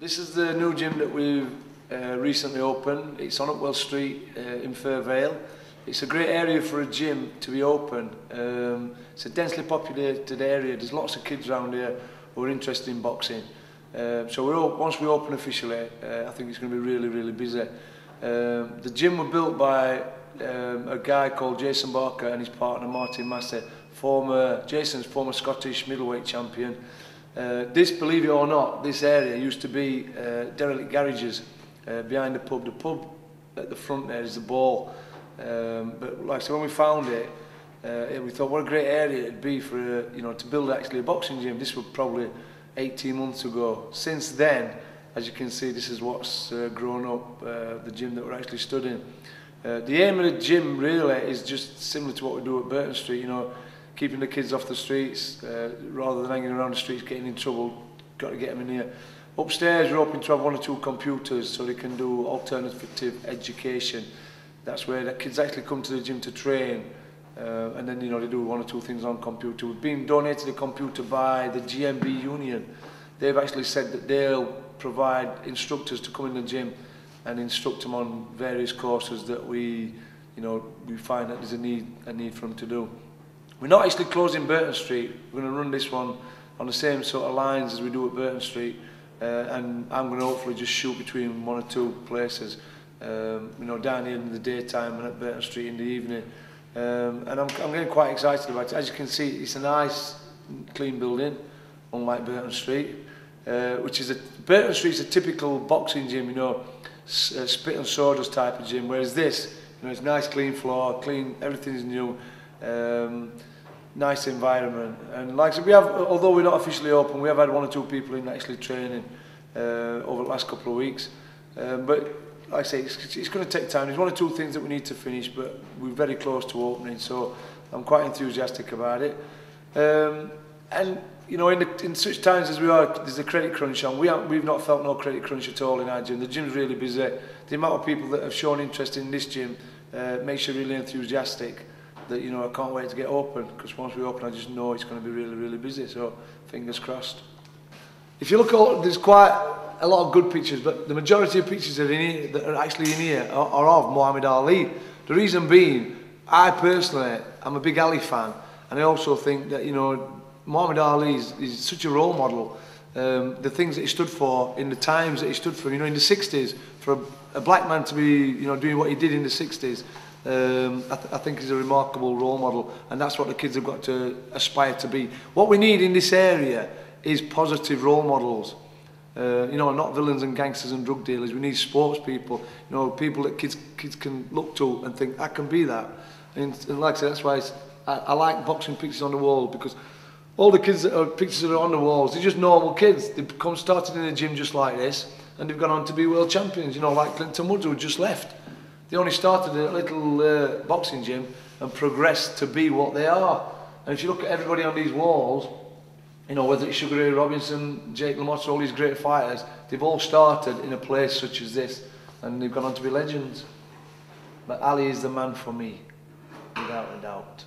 This is the new gym that we've recently opened. It's on Upwell Street in Fairvale. It's a great area for a gym to be open. It's a densely populated area. There's lots of kids around here who are interested in boxing. So once we open officially, I think it's going to be really, really busy. The gym was built by a guy called Jason Barker and his partner Martin Massey, Jason's former Scottish middleweight champion. Believe it or not, this area used to be derelict garages behind the pub. The pub at the front there is the Ball. But like I said, when we found it, we thought what a great area it'd be for to build actually a boxing gym. This was probably 18 months ago. Since then, as you can see, this is what's grown up, the gym that we're actually studying. The aim of the gym really is just similar to what we do at Burton Street, keeping the kids off the streets, rather than hanging around the streets getting in trouble. Got to get them in here. Upstairs we're hoping to have 1 or 2 computers so they can do alternative education. That's where the kids actually come to the gym to train, and then they do 1 or 2 things on computer. We've been donated a computer by the GMB Union. They've actually said that they'll provide instructors to come in the gym and instruct them on various courses that we find that there's a need for them to do. We're not actually closing Burton Street. We're going to run this one on the same sort of lines as we do at Burton Street, and I'm going to hopefully just shoot between 1 or 2 places, down here in the daytime and at Burton Street in the evening. And I'm getting quite excited about it. As you can see, it's a nice, clean building, unlike Burton Street, Burton Street's a typical boxing gym, spit and sawdust type of gym, whereas this, it's nice, clean floor, everything's new. Nice environment, and like I said, although we're not officially open, we have had 1 or 2 people in actually training over the last couple of weeks. But like I say, it's going to take time. There's 1 or 2 things that we need to finish, but we're very close to opening, so I'm quite enthusiastic about it. And in such times as we are, there's a credit crunch on. We've not felt no credit crunch at all in our gym. The gym's really busy. The amount of people that have shown interest in this gym makes you really enthusiastic. That I can't wait to get open, because once we open I just know it's going to be really, really busy, so fingers crossed. If you look at, there's quite a lot of good pictures, but the majority of pictures that are actually in here are of Muhammad Ali. The reason being, I personally am a big Ali fan, and I also think that Muhammad Ali is such a role model. The things that he stood for in the times that he stood for, in the 60s, for a black man to be doing what he did in the 60s, I think he's a remarkable role model, and that's what the kids have got to aspire to be. What we need in this area is positive role models, not villains and gangsters and drug dealers. We need sports people, people that kids can look to and think, I can be that. And like I said, that's why I like boxing pictures on the wall, because all the pictures that are on the walls, they're just normal kids. They've started in a gym just like this, and they've gone on to be world champions, like Clinton Woods, who just left. They only started a little boxing gym and progressed to be what they are. And if you look at everybody on these walls, whether it's Sugar Ray Robinson, Jake LaMotta, all these great fighters, they've all started in a place such as this, and they've gone on to be legends. But Ali is the man for me, without a doubt.